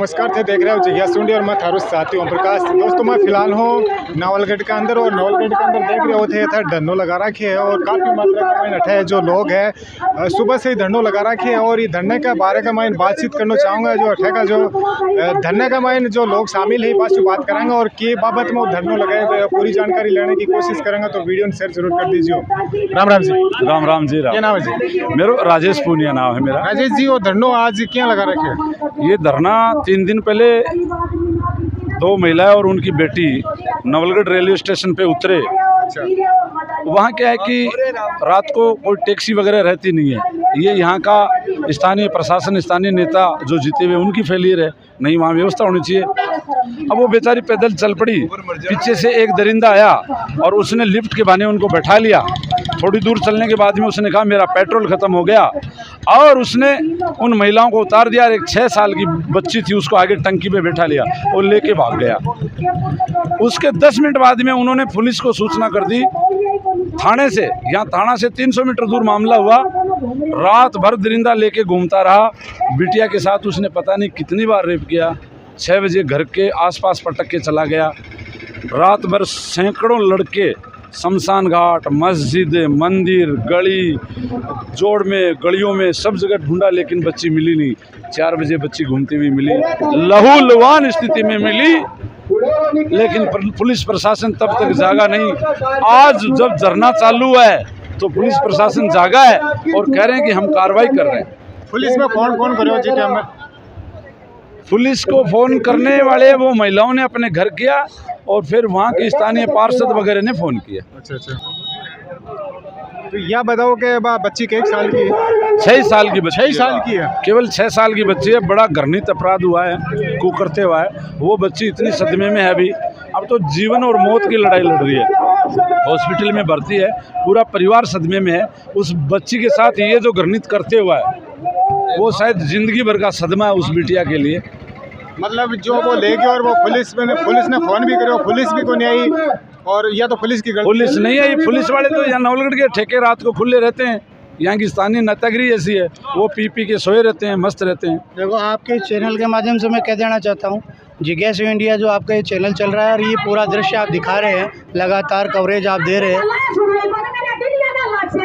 नमस्कार थे देख रहे हो जिज्ञास सुंडी और मैं थारू साथी ओम प्रकाश। दोस्तों मैं फिलहाल हूँ नावलगढ़ के अंदर और नावलगढ़ के अंदर देख रहे होते थे धरनों लगा रखे है और काफ़ी मात्रा में अठे जो लोग हैं सुबह से ही धरनों लगा रखे हैं और ये धरने के बारे का मैं बातचीत करना चाहूँगा। जो अठे का जो धरने का मैं जो लोग शामिल है बस बात करेंगे और के बाबत में धरनों लगाए पूरी जानकारी लेने की कोशिश करेंगे, तो वीडियो शेयर जरूर कर दीजिए। राम राम जी। राम राम जी। क्या नाम है जी? मेरा राजेश पूनिया नाम है मेरा। राजेश जी, वो धरनों आज क्या लगा रखे है? ये धरना 3 दिन पहले 2 महिलाएं और उनकी बेटी नवलगढ़ रेलवे स्टेशन पे उतरे। वहाँ क्या है कि रात को कोई टैक्सी वगैरह रहती नहीं है। ये यहाँ का स्थानीय प्रशासन, स्थानीय नेता जो जीते हुए उनकी फेलियर है, नहीं वहाँ व्यवस्था होनी चाहिए। अब वो बेचारी पैदल चल पड़ी, पीछे से एक दरिंदा आया और उसने लिफ्ट के बहाने उनको बैठा लिया। थोड़ी दूर चलने के बाद में उसने कहा मेरा पेट्रोल ख़त्म हो गया और उसने उन महिलाओं को उतार दिया। एक 6 साल की बच्ची थी, उसको आगे टंकी पे बैठा लिया और लेके भाग गया। उसके 10 मिनट बाद में उन्होंने पुलिस को सूचना कर दी थाने से। यहाँ थाना से 300 मीटर दूर मामला हुआ। रात भर दरिंदा लेके घूमता रहा बिटिया के साथ। उसने पता नहीं कितनी बार रेप किया। 6 बजे घर के आसपास पटक के चला गया। रात भर सैकड़ों लड़के शमशान घाट, मस्जिद, मंदिर, गली, जोड़ में, गलियों में सब जगह ढूंढा लेकिन बच्ची मिली नहीं। 4 बजे बच्ची घूमती हुई मिली, लहूलुहान स्थिति में मिली, लेकिन पुलिस प्रशासन तब तक जागा नहीं। आज जब धरना चालू है तो पुलिस प्रशासन जागा है और कह रहे हैं कि हम कार्रवाई कर रहे हैं। पुलिस में कौन करो जी? क्या पुलिस को फ़ोन करने वाले वो महिलाओं ने अपने घर किया और फिर वहाँ के स्थानीय पार्षद वगैरह ने फ़ोन किया। अच्छा। तो यह बताओ कि बच्ची के 1 साल की है? 6 साल की बच्ची। 6 साल की है? केवल 6 साल की बच्ची है। बड़ा घृणित अपराध हुआ है, कुकर्ते हुआ है। वो बच्ची इतनी सदमे में है अभी। अब तो जीवन और मौत की लड़ाई लड़ रही है, हॉस्पिटल में भर्ती है, पूरा परिवार सदमे में है। उस बच्ची के साथ ये जो घृणित करते हुआ है वो शायद जिंदगी भर का सदमा है उस बिटिया के लिए। मतलब जो वो ले गए और वो पुलिस ने फ़ोन भी करे, पुलिस भी को नहीं आई और या तो पुलिस की गलती? पुलिस नहीं आई। पुलिस वाले तो यहाँ नवलगढ़ के ठेके रात को खुले रहते हैं। यहाँ की स्थानीय नेतागिरी ऐसी है, वो पी के सोए रहते हैं, मस्त रहते हैं। देखो, आपके चैनल के माध्यम से मैं कह देना चाहता हूँ, जिज्ञास इंडिया जो आपका ये चैनल चल रहा है और ये पूरा दृश्य आप दिखा रहे हैं, लगातार कवरेज आप दे रहे हैं।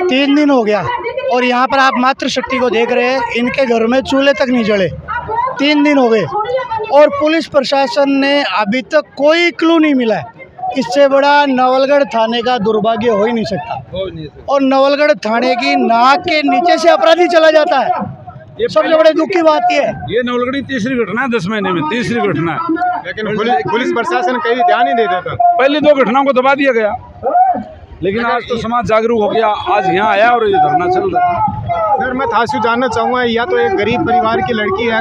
3 दिन हो गया और यहाँ पर आप मातृशक्ति को देख रहे हैं, इनके घर में चूल्हे तक नहीं जले। 3 दिन हो गए और पुलिस प्रशासन ने अभी तक कोई क्लू नहीं मिला है। इससे बड़ा नवलगढ़ थाने का दुर्भाग्य हो ही नहीं सकता। और नवलगढ़ थाने की नाक के नीचे से अपराधी चला जाता है। ये सबसे बड़े दुख की बात ये नवलगढ़ की तीसरी घटना है 10 महीने में, तीसरी घटना है। लेकिन पुलिस प्रशासन कहीं ध्यान नहीं दे देता। पहली 2 घटनाओं को दबा दिया गया, लेकिन आज तो समाज जागरूक हो गया। आज यहाँ आया और ये धरना चल रहा है। सर मैं थासू जानना चाहूँगा, या तो एक गरीब परिवार की लड़की है,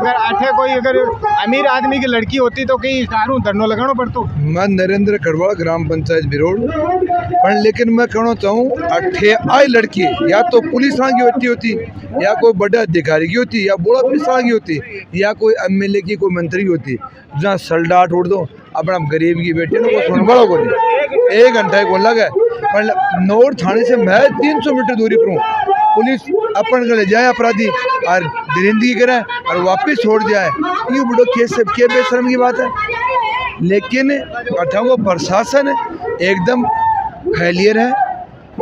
अगर अमीर आदमी की लड़की होती तो कहीं धरनों लगाना पड़तो। मैं नरेंद्र खड़वाड़, ग्राम पंचायत बिरोड़, पर लेकिन मैं कहना चाहूँ अठे आई लड़की या तो पुलिस की होती या कोई बड़ा अधिकारी की होती या बड़ा पिसा की होती या कोई MLA की कोई मंत्री होती, जहाँ सलडाट उड़ दो अपना गरीब की बेटी ने वो सुन बड़ा बोली 1 घंटा को लगा। पर नौर थाने से मैं 300 मीटर दूरी पर हूँ। पुलिस अपन ले जाए अपराधी और दरिंदगी करे और वापस छोड़ जाए, ये बड़ो केस के बेशर्म की बात है। लेकिन अठाओ प्रशासन एकदम फेलियर है,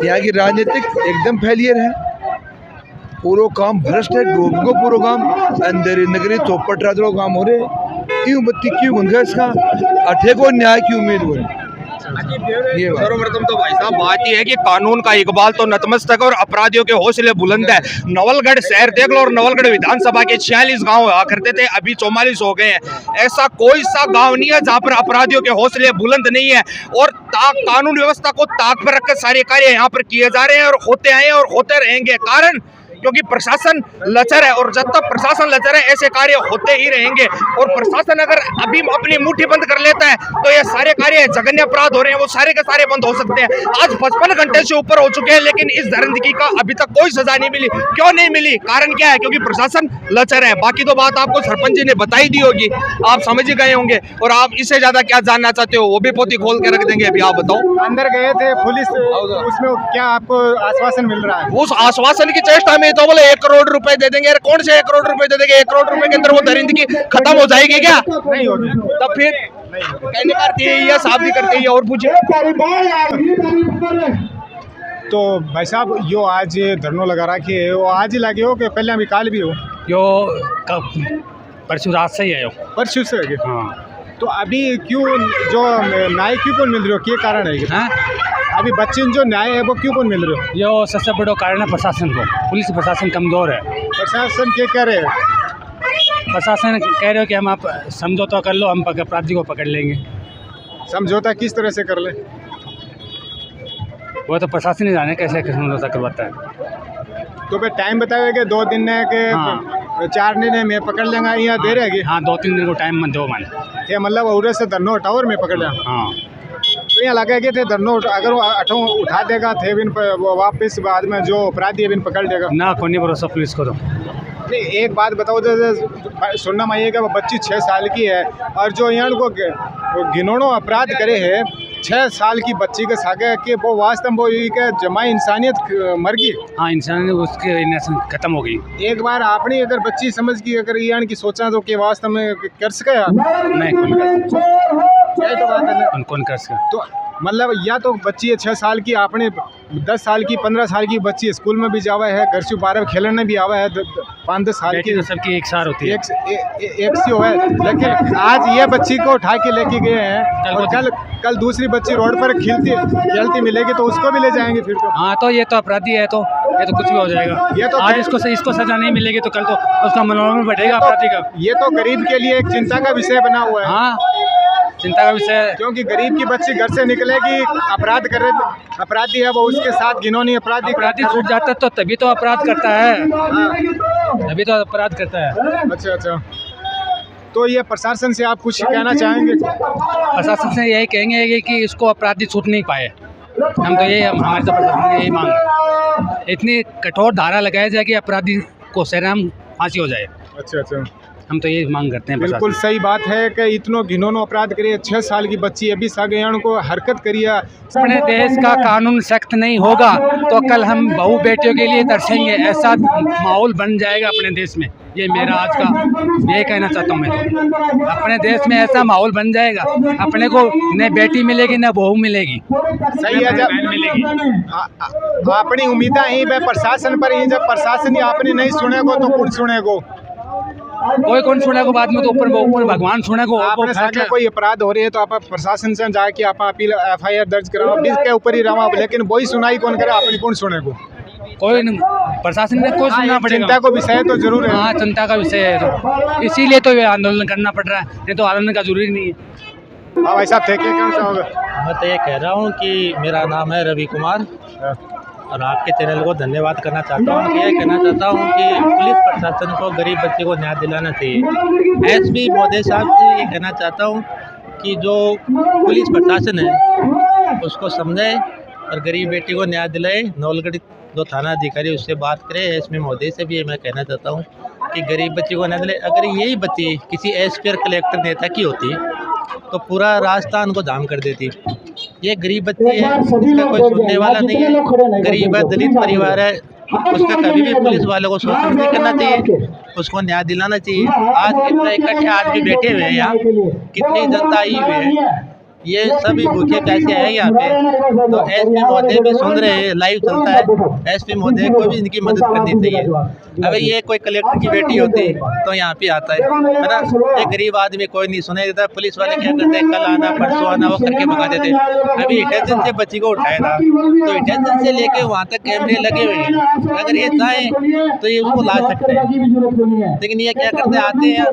यहाँ की राजनीतिक एकदम फेलियर है। पूरा काम भ्रष्ट है, डूबो पूरा काम अंदर नगरी चौपट राजो काम हो रहे। क्यों बत्ती क्यों गुन गया इसका? अठे को न्याय की उम्मीद हो रही। सर्वप्रथम तो भाई साहब बात यह है कि कानून का इकबाल तो नतमस्तक और अपराधियों के हौसले बुलंद है। नवलगढ़ शहर देख लो और नवलगढ़ विधानसभा के 46 गांव हुआ करते थे, अभी 44 हो गए हैं। ऐसा कोई सा गांव नहीं है जहां पर अपराधियों के हौसले बुलंद नहीं है और कानून व्यवस्था को ताक पर रखकर सारे कार्य यहाँ पर किए जा रहे हैं और होते आए और होते रहेंगे। कारण क्योंकि प्रशासन लचर है और जब तक प्रशासन लचर है ऐसे कार्य होते ही रहेंगे। और प्रशासन अगर अभी अपनी मुट्ठी बंद कर लेता है तो ये सारे कार्य जघन्य अपराध हो रहे हैं वो सारे के सारे बंद हो सकते हैं। आज 55 घंटे से ऊपर हो चुके हैं लेकिन इस दरिंदगी का अभी तक कोई सजा नहीं मिली। क्यों नहीं मिली? कारण क्या है? क्योंकि प्रशासन लचर है। बाकी तो बात आपको सरपंच जी ने बताई दी होगी, आप समझ ही गए होंगे। और आप इससे ज्यादा क्या जानना चाहते हो वो भी पोती खोल के रख देंगे। अभी आप बताओ। अंदर गए थे पुलिस, उसमें क्या आपको आश्वासन मिल रहा है? उस आश्वासन की चेष्टा में नहीं तो बोले 1 करोड़ रुपए दे देंगे। यार कौन से 1 करोड़ रुपए दे देंगे? 1 करोड़ रुपए के अंदर वो दरिंदगी खत्म हो जाएगी क्या? नहीं होगी। तब फिर कहने का अर्थ यही है, साफ भी करते ही और पूछे। तो भाई साहब यो आज धरनो लगा रखी है, वो आज ही लगे हो कि पहले अभी काल भी हो? यो परसों रात से ही है यो। परसों से लगे। हाँ तो अभी क्यों जो न्याय क्यों कौन मिल रहे हो, क्या कारण है? हाँ अभी बच्चे जो न्याय है वो क्यों कौन मिल रहे हो? यो सबसे बड़ा कारण है प्रशासन को। पुलिस प्रशासन कमज़ोर है। प्रशासन क्या कह रहे हैं? प्रशासन कह रहे हो कि हम आप समझौता कर लो, हम अपराधी को पकड़ लेंगे। समझौता किस तरह से कर ले? वो तो प्रशासन ही जाने कैसे समझौता करवाता है। तो फिर टाइम बताओगे कि 2 दिन है कि हाँ। 4 दिन है मैं पकड़ लेंगे, यहाँ दे रहेगी? हाँ 2-3 दिन को टाइम मत दो मान। ये मतलब उधर से धरनो उठाओ और मैं पकड़ लें? हाँ तो यहाँ लगा कि थे धरनो अगर वो उठा देगा थे बिन वो वापस बाद में जो अपराधी है बिन पकड़ देगा ना, कोई नहीं भरोसा पुलिस को। तो नहीं एक बात बताओ, जैसे सुनना में ये कि वो बच्ची 6 साल की है और जो यहाँ को घिनौनों अपराध करे है 6 साल की बच्ची के सागे कि वो वास्तव में वो के जमाई इंसानियत मर गई। हाँ इंसान उसके इनोसेंस खत्म हो गई। एक बार आपने अगर बच्ची समझ की अगर यहाँ की सोचा तो कि वास्तव में कर सके नहीं कौन कर तो बात है कौन कर सके। तो मतलब या तो बच्ची है 6 साल की, आपने 10 साल की 15 साल की बच्ची स्कूल में भी जावा है, घर से बाहर खेलने भी आवा है, 5-10 साल की तो सबकी एक सार होती है। एक सी हो है। लेकिन आज ये बच्ची को उठा के लेके गए हैं और कल दूसरी बच्ची रोड पर खेलती मिलेगी तो उसको भी ले जाएंगे फिर तो। हाँ तो ये तो अपराधी है, तो ये तो कुछ भी हो जाएगा। ये तो आज इसको सजा नहीं मिलेगी तो कल तो उसका मनोबल बढ़ेगा अपराधी का। ये तो गरीब के लिए एक चिंता का विषय बना हुआ है। हाँ चिंता का विषय है, क्योंकि गरीब की बच्ची घर से निकलेगी, अपराध करे, अपराधी है वो, उसके साथ घिनौनी अपराधी छूट जाता है तो तभी तो अपराध करता है। तभी तो अपराध करता है। अच्छा अच्छा। तो ये प्रशासन से आप कुछ कहना चाहेंगे? प्रशासन से यही कहेंगे कि इसको अपराधी छूट नहीं पाए। हम तो यही हमारे तो प्रशासन यही मांग, इतनी कठोर धारा लगाया जाए कि अपराधी को सरेआम फांसी हो जाए। अच्छा अच्छा। हम तो यही मांग करते हैं। बिल्कुल सही बात है कि इतनो घिनौनो अपराध करिए, 6 साल की बच्ची अभी सागयान को हरकत करिए। अपने देश का कानून सख्त नहीं होगा तो कल हम बहू बेटियों के लिए तरसेंगे, ऐसा माहौल बन जाएगा अपने देश में। ये मेरा आज का यही कहना चाहता हूँ मैं। अपने देश में ऐसा माहौल बन जाएगा, अपने को न बेटी मिलेगी न बहू मिलेगी। सही है। जब मिलेगी अपनी उम्मीदें ही प्रशासन पर ही, जब प्रशासन ही आपने नहीं सुनेगो तो कौन सुनेगो? कोई कौन सुनेगो बाद में, तो ऊपर भगवान सुनेगो। आपने साथ कोई अपराध हो रही है तो आप प्रशासन से जाके आप अपील FIR दर्ज कराओ, बीच के ऊपर ही रहो, लेकिन वही सुनाई कौन करे, आपने कौन सुनेगो? कोई प्रशासन ने कोई सुनना पड़ेगा। चिंता को विषय तो जरूर है। हाँ चिंता का विषय है, तो इसीलिए तो ये आंदोलन करना पड़ रहा है, नहीं तो आंदोलन का जरूरी नहीं है। हाँ भाई साहब थे, क्या कहना चाहोगे? मैं तो ये कह रहा हूँ कि मेरा नाम है रवि कुमार और आपके चैनल को धन्यवाद करना चाहता हूँ। ये कहना चाहता हूँ कि पुलिस प्रशासन को गरीब बच्चे को न्याय दिलाना चाहिए। SP मोदी साहब से ये कहना चाहता हूँ कि जो पुलिस प्रशासन है उसको समझे और गरीब बेटी को न्याय दिलाए। नवलगढ़ जो थाना अधिकारी उससे बात करे। SP मोदी से भी मैं कहना चाहता हूँ कि गरीब बच्ची को न्याय दिलाए। अगर यही बच्ची किसी SP और कलेक्टर नेता की होती तो पूरा राजस्थान को जाम कर देती। ये गरीब बच्ची है, इसका कोई सुनने वाला नहीं है, गरीब है, दलित परिवार है, उसका कभी भी पुलिस वालों को शोषण नहीं करना चाहिए, उसको न्याय दिलाना चाहिए। आज कितना इकट्ठे आदमी बैठे हुए हैं यहाँ, कितनी जनता आई हुई है, ये सभी भूखे प्यासे हैं यहाँ पे। तो SP महोदय भी सुन रहे हैं, लाइव चलता है, SP महोदय को भी इनकी मदद करनी चाहिए। अब ये कोई कलेक्टर की बेटी होती तो यहाँ पे आता है ना, ये गरीब आदमी कोई नहीं सुनाई देता। पुलिस वाले क्या करते हैं, कल आना परसों आना, वो करके भगा देते। अभी हिटेंशन से बच्ची को उठाया था तो हिटेंशन से लेके वहाँ तक कैमरे लगे हुए हैं, अगर ये चाहें तो ये उसको ला सकते हैं, लेकिन ये क्या करते आते हैं,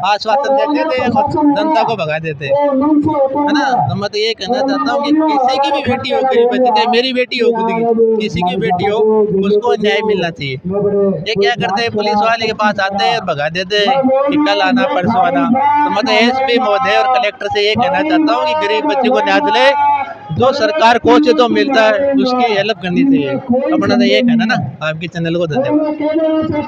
आश्वासन देते थे और जनता को भगा देते है ना। तो मैं तो ये कहना चाहता हूँ कि किसी की भी बेटी हो, गरीब बच्ची, चाहे मेरी बेटी हो, खुद की किसी की बेटी हो, उसको न्याय मिलना चाहिए। ये क्या करते हैं, पुलिस वाले के पास आते हैं और भगा देते हैं कि कल आना परसों आना। तो मैं तो SP महोदय और कलेक्टर से ये कहना चाहता हूँ कि गरीब बच्चे को न्याय दिलाए, जो सरकार को से जो मिलता है उसकी हेल्प करनी चाहिए। अपना तो ये कहना ना। आपके चैनल को धन्यवाद।